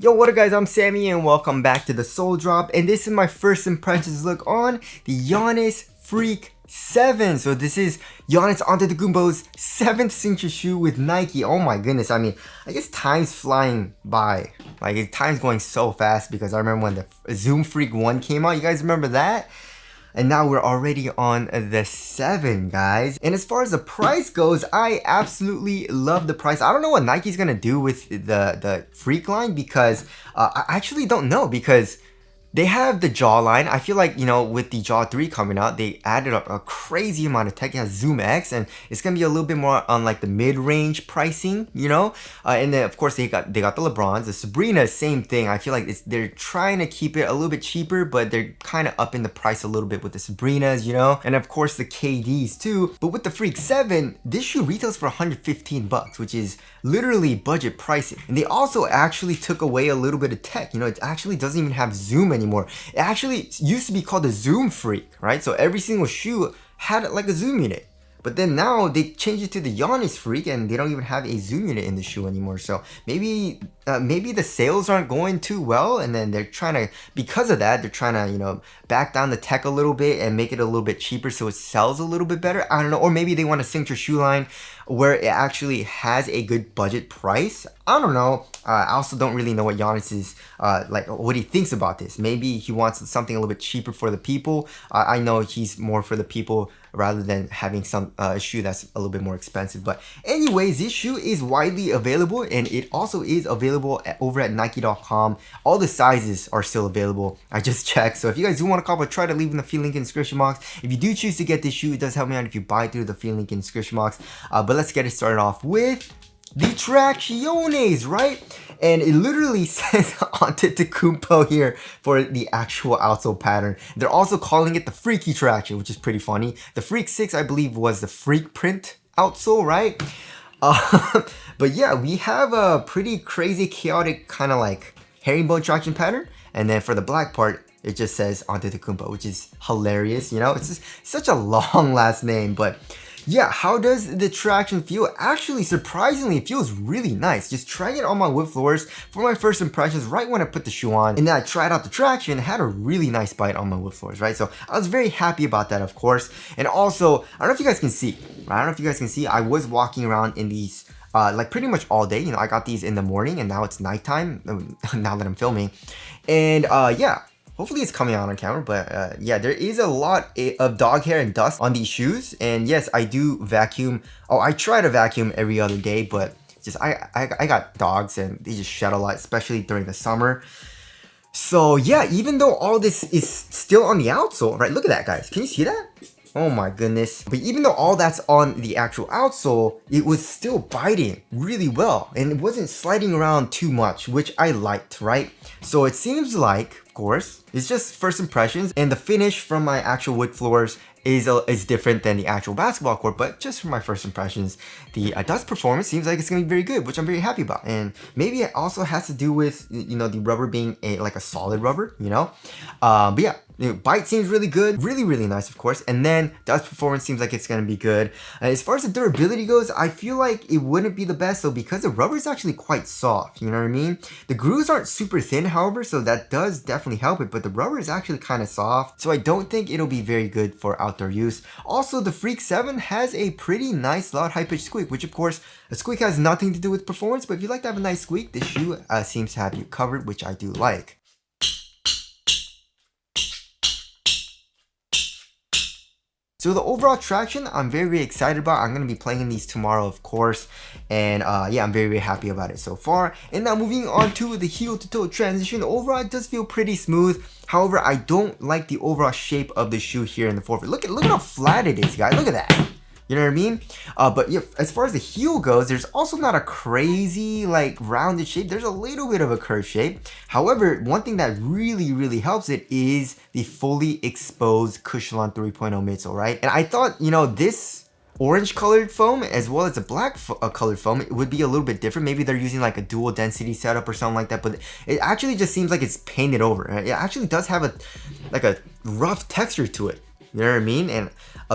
Yo, what up guys, I'm Sammy and welcome back to the Soul Drop, and this is my first impressions look on the Giannis Freak 7. So this is Giannis Antetokounmpo's 7th signature shoe with Nike. Oh my goodness, I mean, I guess time's flying by. Like, time's going so fast because I remember when the Zoom Freak 1 came out. You guys remember that? And now we're already on the 7, guys. And as far as the price goes, I absolutely love the price. I don't know what Nike's gonna do with the Freak line because I actually don't know, because they have the Jaw line. I feel like, you know, with the Jaw 3 coming out, they added up a crazy amount of tech. It has Zoom X, and it's gonna be a little bit more on like the mid-range pricing, you know. And then of course they got the LeBrons, the Sabrina, same thing. I feel like they're trying to keep it a little bit cheaper, but they're kind of upping the price a little bit with the Sabrinas, you know. And of course the KDs too. But with the Freak 7, this shoe retails for 115 bucks, which is literally budget pricing. And they also actually took away a little bit of tech. You know, it actually doesn't even have Zoom anymore. It actually used to be called the Zoom Freak, right? So every single shoe had like a Zoom unit. But then now they changed it to the Giannis Freak, and they don't even have a Zoom unit in the shoe anymore. So maybe the sales aren't going too well, and then they're trying to, because of that, they're trying to, you know, back down the tech a little bit and make it a little bit cheaper so it sells a little bit better. I don't know. Or maybe they want a signature shoe line where it actually has a good budget price. I don't know. I also don't really know what Giannis is, like what he thinks about this. Maybe he wants something a little bit cheaper for the people. I know he's more for the people rather than having some shoe that's a little bit more expensive. But anyways, this shoe is widely available, and it also is available over at Nike.com. All the sizes are still available. I just checked. So if you guys do want to cop, try to leave in the free link in the description box. If you do choose to get this shoe, it does help me out if you buy through the free link in the description box. But let's get it started off with the Tracciones, right? And it literally says Antetokounmpo here for the actual outsole pattern. They're also calling it the Freaky Traction, which is pretty funny. The Freak 6, I believe, was the Freak print outsole, right? But yeah, we have a pretty crazy, chaotic kind of like herringbone traction pattern. And then for the black part, it just says Antetokounmpo, which is hilarious. You know, it's just such a long last name, but yeah, how does the traction feel? Actually, surprisingly, it feels really nice. Just trying it on my wood floors for my first impressions right when I put the shoe on. And then I tried out the traction, it had a really nice bite on my wood floors, right? So I was very happy about that, of course. And also, I don't know if you guys can see, I was walking around in these like pretty much all day. You know, I got these in the morning, and now it's nighttime, now that I'm filming. And yeah. Hopefully it's coming out on camera, but yeah, there is a lot of dog hair and dust on these shoes. And yes, I do vacuum. Oh, I try to vacuum every other day, but just I got dogs and they just shed a lot, especially during the summer. So yeah, even though all this is still on the outsole, right? Look at that, guys. Can you see that? Oh my goodness. But even though all that's on the actual outsole, it was still biting really well. And it wasn't sliding around too much, which I liked, right? So it seems like, of course, it's just first impressions. And the finish from my actual wood floors is different than the actual basketball court, but just from my first impressions, the dust performance seems like it's gonna be very good, which I'm very happy about. And maybe it also has to do with, you know, the rubber being like a solid rubber, you know. But yeah, bite seems really good, really nice, of course. And then dust performance seems like it's gonna be good. As far as the durability goes, I feel like it wouldn't be the best though, because the rubber is actually quite soft. You know what I mean? The grooves aren't super thin, however, so that does definitely help it. But the rubber is actually kind of soft, so I don't think it'll be very good for outdoor use. Also, the Freak 7 has a pretty nice loud high-pitched squeak, which of course a squeak has nothing to do with performance, but if you like to have a nice squeak, this shoe seems to have you covered, which I do like. So the overall traction, I'm very excited about. I'm going to be playing in these tomorrow, of course. And yeah, I'm very happy about it so far. And now moving on to the heel to toe transition. Overall, it does feel pretty smooth. However, I don't like the overall shape of the shoe here in the forefoot. Look at how flat it is, guys. Look at that. You know what I mean? But yeah, as far as the heel goes, there's also not a crazy like rounded shape. There's a little bit of a curved shape. However, one thing that really helps it is the fully exposed Cushionlon 3.0 midsole, right? And I thought, you know, this orange colored foam as well as the black colored foam, it would be a little bit different. Maybe they're using like a dual density setup or something like that, but it actually just seems like it's painted over. It actually does have a rough texture to it. You know what I mean? And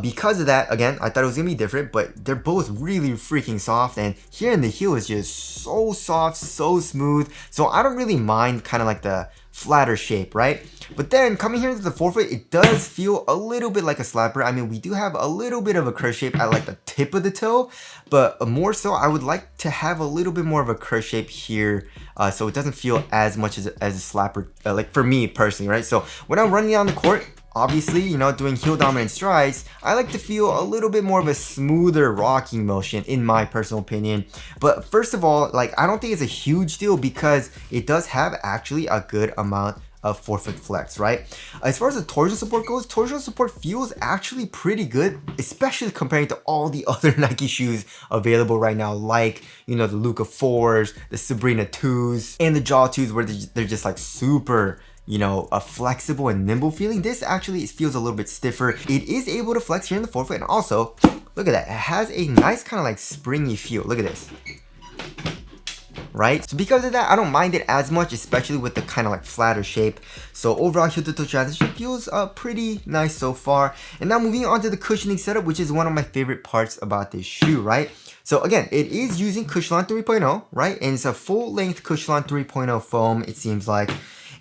Because of that, again, I thought it was gonna be different, but they're both really freaking soft, and here in the heel is just so soft, so smooth, so I don't really mind kind of like the flatter shape, right? But then coming here to the forefoot, it does feel a little bit like a slapper. I mean, we do have a little bit of a curve shape at like the tip of the toe, but more so I would like to have a little bit more of a curve shape here, so it doesn't feel as much as a slapper, like for me personally, right? So when I'm running on the court, obviously, you know, doing heel dominant strides, I like to feel a little bit more of a smoother rocking motion in my personal opinion. But first of all, like, I don't think it's a huge deal because it does have actually a good amount of forefoot flex, right? As far as the torsion support goes, torsion support feels actually pretty good, especially comparing to all the other Nike shoes available right now, like, you know, the Luka 4s, the Sabrina 2s, and the Jaw 2s, where they're just like super, you know, a flexible and nimble feeling. This actually feels a little bit stiffer. It is able to flex here in the forefoot, and also, look at that, it has a nice kind of like springy feel. Look at this. Right? So because of that, I don't mind it as much, especially with the kind of like flatter shape. So overall, heel to toe transition feels pretty nice so far. And now moving on to the cushioning setup, which is one of my favorite parts about this shoe, right? So again, it is using Cushlon 3.0, right? And it's a full length Cushlon 3.0 foam, it seems like.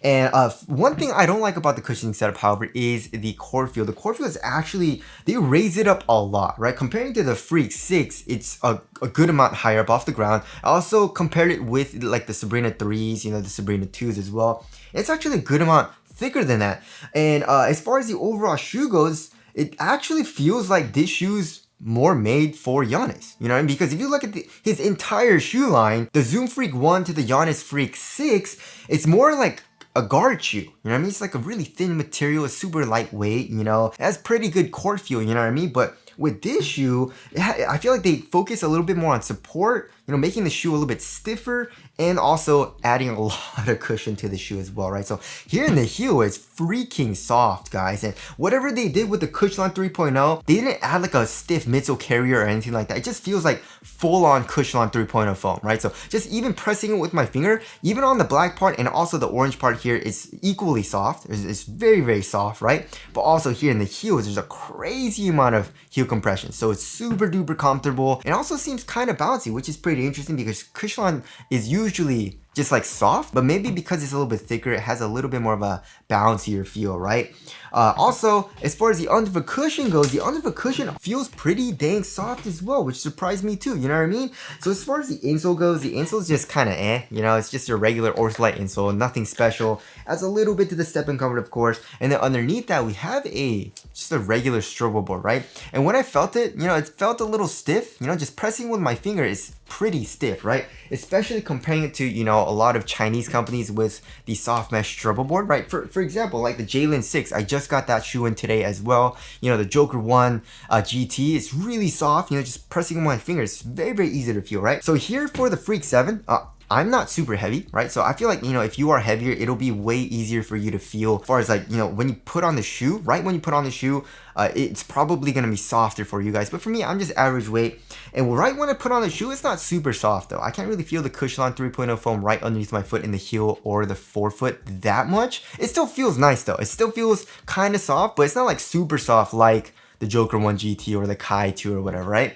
And one thing I don't like about the cushioning setup, however, is the core feel. The core feel is actually, they raise it up a lot, right? Comparing to the Freak 6, it's a good amount higher up off the ground. I also compared it with like the Sabrina 3s, you know, the Sabrina 2s as well. It's actually a good amount thicker than that. And as far as the overall shoe goes, it actually feels like this shoe's more made for Giannis, you know what I mean? Because if you look at his entire shoe line, the Zoom Freak 1 to the Giannis Freak 6, it's more like a guard shoe, you know what I mean? It's like a really thin material, it's super lightweight, you know? It has pretty good core feel, you know what I mean? But with this shoe, I feel like they focus a little bit more on support, you know, making the shoe a little bit stiffer and also adding a lot of cushion to the shoe as well, right? So here in the heel, it's freaking soft, guys. And whatever they did with the Cushlon 3.0, they didn't add like a stiff midsole carrier or anything like that. It just feels like full-on Cushlon 3.0 foam, right? So just even pressing it with my finger, even on the black part and also the orange part here, is equally soft. It's very, very soft, right? But also here in the heels, there's a crazy amount of heel compression. So it's super duper comfortable. It also seems kind of bouncy, which is pretty interesting because Cushlon is usually just like soft, but maybe because it's a little bit thicker, it has a little bit more of a bouncier feel, right? Also, as far as the underfoot cushion goes, the underfoot cushion feels pretty dang soft as well, which surprised me too, you know what I mean? So as far as the insole goes, the insole is just kind of you know, it's just your regular Ortholite insole, nothing special. Adds a little bit to the step-in comfort, of course, and then underneath that, we have just a regular strobo board, right? And when I felt it, you know, it felt a little stiff, you know, just pressing with my finger is pretty stiff, right? Especially comparing it to, you know, a lot of Chinese companies with the soft mesh strobo board, right? For example, like the Jalen 6, I just got that shoe in today as well. You know, the Joker 1 GT, it's really soft, you know, just pressing with my fingers, it's very, very easy to feel, right? So here for the Freak 7, I'm not super heavy, right? So I feel like, you know, if you are heavier, it'll be way easier for you to feel as far as like, you know, when you put on the shoe, right when you put on the shoe, it's probably going to be softer for you guys. But for me, I'm just average weight. And right when I put on the shoe, it's not super soft though. I can't really feel the Cushlon 3.0 foam right underneath my foot in the heel or the forefoot that much. It still feels nice though. It still feels kind of soft, but it's not like super soft like the Joker 1 GT or the Kai 2 or whatever, right?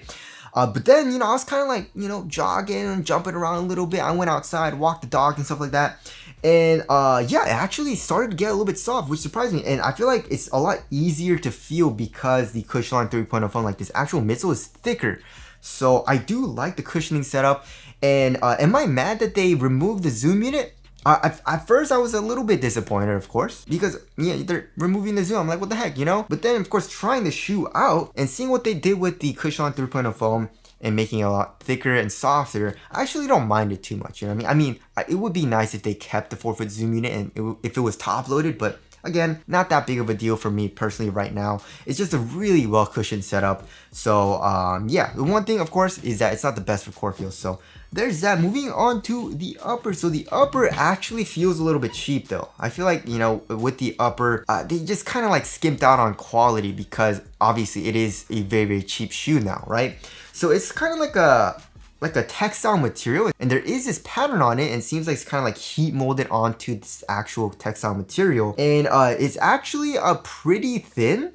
But then, you know, I was kind of like, you know, jogging and jumping around a little bit. I went outside, walked the dog and stuff like that. And yeah, it actually started to get a little bit soft, which surprised me. And I feel like it's a lot easier to feel because the Cushlon 3.0 foam, like this actual midsole is thicker. So I do like the cushioning setup. And am I mad that they removed the zoom unit? At first I was a little bit disappointed, of course, because yeah, they're removing the zoom. I'm like, what the heck, you know? But then, of course, trying the shoe out and seeing what they did with the Cushlon 3.0 foam and making it a lot thicker and softer, I actually don't mind it too much, you know what I mean? It would be nice if they kept the 4-foot zoom unit and if it was top loaded, but again, not that big of a deal for me personally right now. It's just a really well cushioned setup. So yeah, the one thing, of course, is that it's not the best for core feel. So there's that. Moving on to the upper. So the upper actually feels a little bit cheap though. I feel like, you know, with the upper, they just kind of like skimped out on quality because obviously it is a very, very cheap shoe now, right? So it's kind of like a textile material, and there is this pattern on it, and it seems like it's kind of like heat molded onto this actual textile material, and it's actually a pretty thin.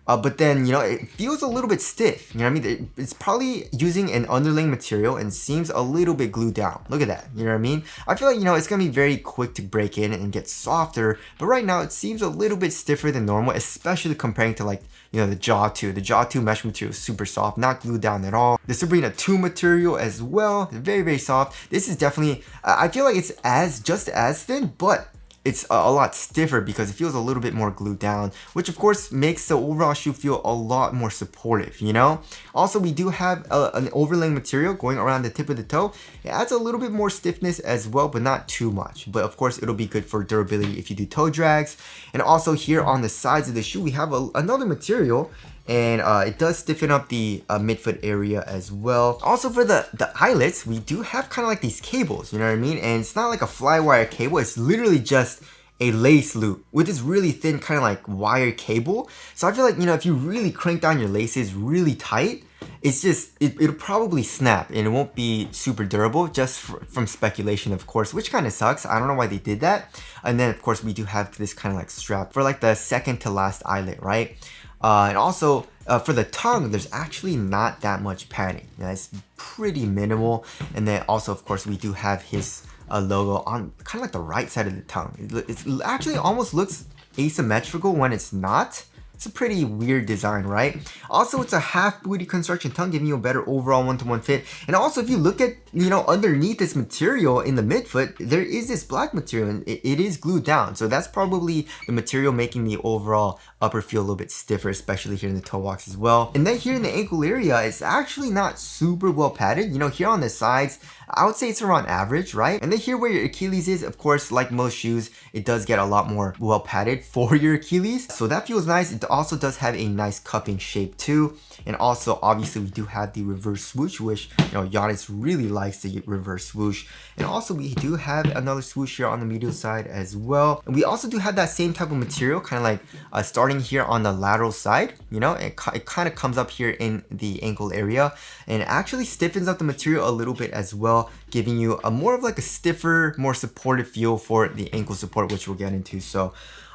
But then, it feels a little bit stiff. You know what I mean? It's probably using an underlaying material and seems a little bit glued down. Look at that. You know what I mean? I feel like, it's going to be very quick to break in and get softer. But right now, it seems a little bit stiffer than normal, especially comparing to like, the Jaw 2. The Jaw 2 mesh material is super soft, not glued down at all. The Sabrina 2 material as well, very, very soft. This is definitely, I feel like it's just as thin, but it's a lot stiffer because it feels a little bit more glued down, which of course makes the overall shoe feel a lot more supportive, Also, we do have an overlaying material going around the tip of the toe. It adds a little bit more stiffness as well, but not too much. But of course, it'll be good for durability if you do toe drags. And also here on the sides of the shoe, we have another material, and it does stiffen up the midfoot area as well. Also for the eyelets, we do have kind of like these cables, you know what I mean? And it's not like a fly wire cable, it's literally just a lace loop with this really thin kind of like wire cable. So I feel like, if you really crank down your laces really tight, it's just, it'll probably snap and it won't be super durable, just from speculation, of course, which kind of sucks. I don't know why they did that. And then of course we do have this kind of like strap for like the second to last eyelet, right? And also for the tongue, there's actually not that much padding. It's pretty minimal. And then also, of course, we do have his logo on kind of like the right side of the tongue. It actually almost looks asymmetrical when it's not. It's a pretty weird design, right? Also, it's a half booty construction tongue, giving you a better overall one-to-one fit. And also, if you look at, underneath this material in the midfoot, there is this black material and it is glued down. So that's probably the material making the overall upper feel a little bit stiffer, especially here in the toe box as well. And then here in the ankle area, it's actually not super well padded. Here on the sides, I would say it's around average, right? And then here where your Achilles is, of course, like most shoes, it does get a lot more well padded for your Achilles. So that feels nice. It also does have a nice cupping shape too. And also, obviously, we do have the reverse swoosh, which, Giannis really likes the reverse swoosh. And also, we do have another swoosh here on the medial side as well. And we also do have that same type of material, kind of like starting here on the lateral side, it kind of comes up here in the ankle area and actually stiffens up the material a little bit as well, giving you a more of like a stiffer, more supportive feel for the ankle support, which we'll get into. So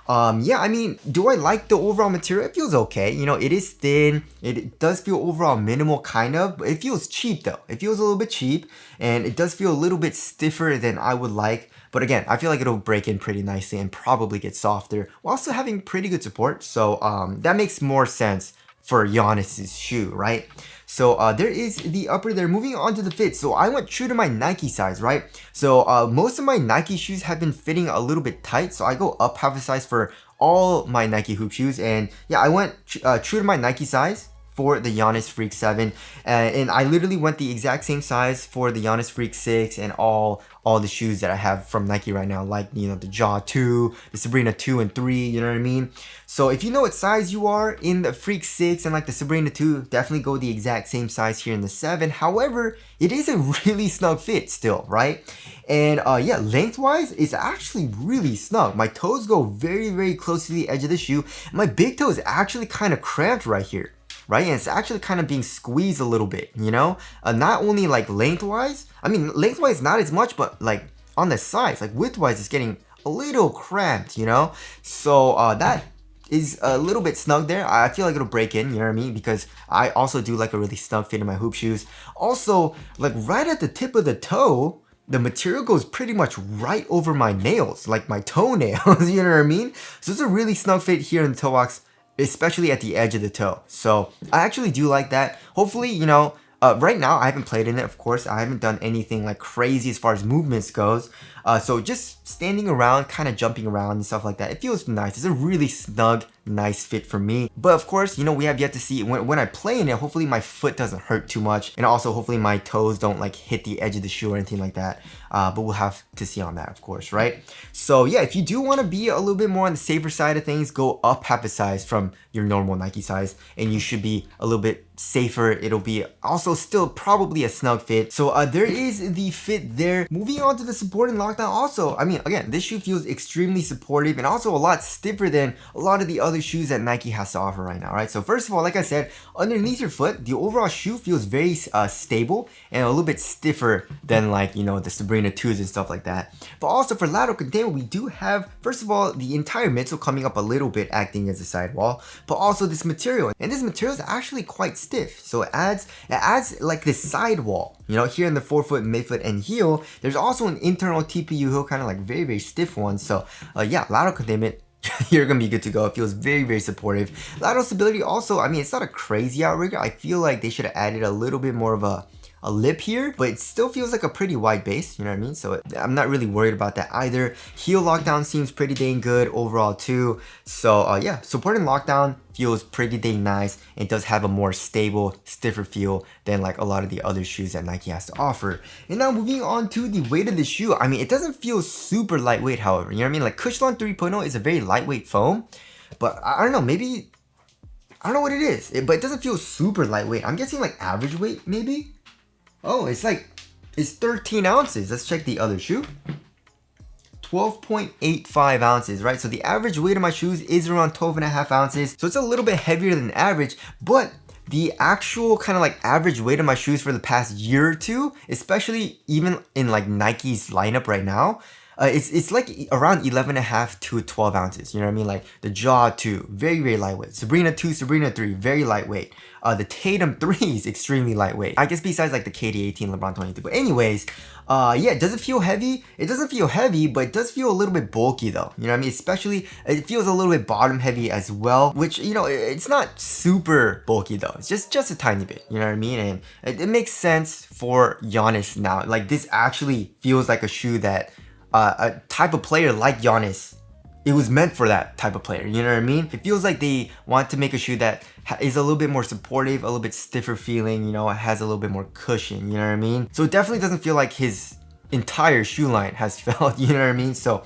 yeah, I mean, do I like the overall material? It feels okay. It is thin. It does feel overall minimal, kind of. But it feels cheap though. It feels a little bit cheap, and it does feel a little bit stiffer than I would like. But again, I feel like it'll break in pretty nicely and probably get softer while still having pretty good support. So that makes more sense for Giannis's shoe, right? So there is the upper there. Moving on to the fit. So I went true to my Nike size, right? So most of my Nike shoes have been fitting a little bit tight. So I go up half a size for all my Nike hoop shoes. And yeah, I went true to my Nike size for the Giannis Freak 7, and I literally went the exact same size for the Giannis Freak 6 and all the shoes that I have from Nike right now, like the Jaw 2, the Sabrina 2 and 3, you know what I mean? So if you know what size you are in the Freak 6 and like the Sabrina 2, definitely go the exact same size here in the 7. However, it is a really snug fit still, right? And yeah, lengthwise, it's actually really snug. My toes go very, very close to the edge of the shoe. My big toe is actually kind of cramped right here. Right, and it's actually kind of being squeezed a little bit, not only like lengthwise, I mean lengthwise not as much, but like on the sides, like widthwise, it's getting a little cramped, so that is a little bit snug there. I feel like it'll break in, you know what I mean, because I also do like a really snug fit in my hoop shoes. Also, like right at the tip of the toe, the material goes pretty much right over my nails, like my toenails, you know what I mean? So it's a really snug fit here in the toe box, especially at the edge of the toe. So I actually do like that. Hopefully, right now I haven't played in it, of course. I haven't done anything like crazy as far as movements goes. So just standing around, kind of jumping around and stuff like that, it feels nice. It's a really snug, nice fit for me. But of course, we have yet to see when I play in it, hopefully my foot doesn't hurt too much. And also hopefully my toes don't like hit the edge of the shoe or anything like that. But we'll have to see on that, of course, right? So yeah, if you do want to be a little bit more on the safer side of things, go up half a size from your normal Nike size, and you should be a little bit safer. It'll be also still probably a snug fit. So there is the fit there. Moving on to the support and lockdown. Also, I mean, again, this shoe feels extremely supportive and also a lot stiffer than a lot of the other other shoes that Nike has to offer right now, right? So first of all, like I said, underneath your foot, the overall shoe feels very stable and a little bit stiffer than like, you know, the Sabrina 2s and stuff like that. But also for lateral containment, we do have, first of all, the entire midsole coming up a little bit acting as a sidewall, but also this material. And this material is actually quite stiff. So it adds like this sidewall, you know, here in the forefoot, midfoot, and heel. There's also an internal TPU heel, kind of like very, very stiff one. So yeah, lateral containment, you're gonna be good to go. It feels very, very supportive. Lateral stability also, I mean, it's not a crazy outrigger. I feel like they should have added a little bit more of a lip here, but it still feels like a pretty wide base, you know what I mean? So I'm not really worried about that either. Heel lockdown seems pretty dang good overall too. So yeah, support and lockdown feels pretty dang nice. It does have a more stable, stiffer feel than like a lot of the other shoes that Nike has to offer. And now moving on to the weight of the shoe. I mean, it doesn't feel super lightweight, however, you know what I mean? Like Cushlon 3.0 is a very lightweight foam, but I don't know, maybe, I don't know what it is, but it doesn't feel super lightweight. I'm guessing like average weight maybe? Oh, it's 13 ounces. Let's check the other shoe. 12.85 ounces, right? So the average weight of my shoes is around 12.5 ounces. So it's a little bit heavier than average, but the actual kind of like average weight of my shoes for the past year or two, especially even in like Nike's lineup right now, it's like around 11.5 to 12 ounces. You know what I mean? Like the Jaw 2, very, very lightweight. Sabrina 2, Sabrina 3, very lightweight. The Tatum 3 is extremely lightweight. I guess besides like the KD 18, LeBron 22. But anyways, yeah, does it feel heavy? It doesn't feel heavy, but it does feel a little bit bulky though. You know what I mean? Especially, it feels a little bit bottom heavy as well, which, you know, it's not super bulky though. It's just a tiny bit, you know what I mean? And it makes sense for Giannis now. Like this actually feels like a shoe that a type of player like Giannis, it was meant for that type of player, you know what I mean? It feels like they want to make a shoe that is a little bit more supportive, a little bit stiffer feeling, you know, it has a little bit more cushion, you know what I mean? So it definitely doesn't feel like his entire shoe line has felt, you know what I mean? So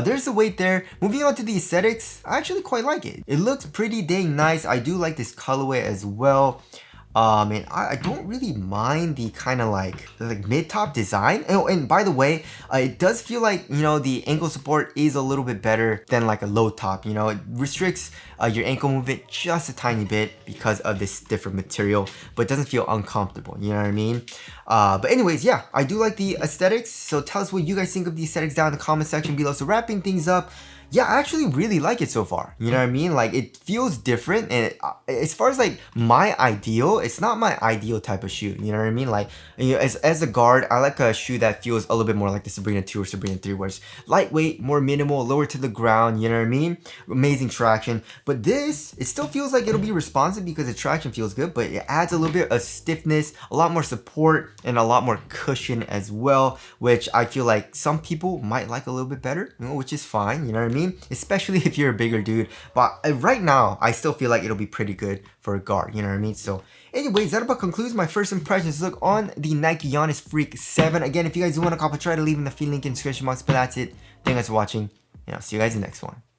there's the weight there. Moving on to the aesthetics, I actually quite like it. It looks pretty dang nice. I do like this colorway as well. And I don't really mind the kind of like mid-top design. Oh, and by the way, it does feel like, you know, the ankle support is a little bit better than like a low top. You know, it restricts your ankle movement just a tiny bit because of this different material, but it doesn't feel uncomfortable, you know what I mean? But anyways, yeah, I do like the aesthetics. So tell us what you guys think of the aesthetics down in the comment section below. So wrapping things up, yeah, I actually really like it so far. You know what I mean? Like it feels different, and as far as like my ideal, it's not my ideal type of shoe. You know what I mean? Like, you know, as a guard, I like a shoe that feels a little bit more like the Sabrina 2 or Sabrina 3, where it's lightweight, more minimal, lower to the ground. You know what I mean? Amazing traction. But this, it still feels like it'll be responsive because the traction feels good, but it adds a little bit of stiffness, a lot more support, and a lot more cushion as well, which I feel like some people might like a little bit better, you know, which is fine. You know what I mean? Especially if you're a bigger dude, but right now I still feel like it'll be pretty good for a guard, you know what I mean? So anyways, that about concludes my first impressions look on the Nike Giannis Freak 7. Again, if you guys do want to copy, try to leave in the feed link in the description box, but that's it. Thank you guys for watching, and I'll see you guys in the next one.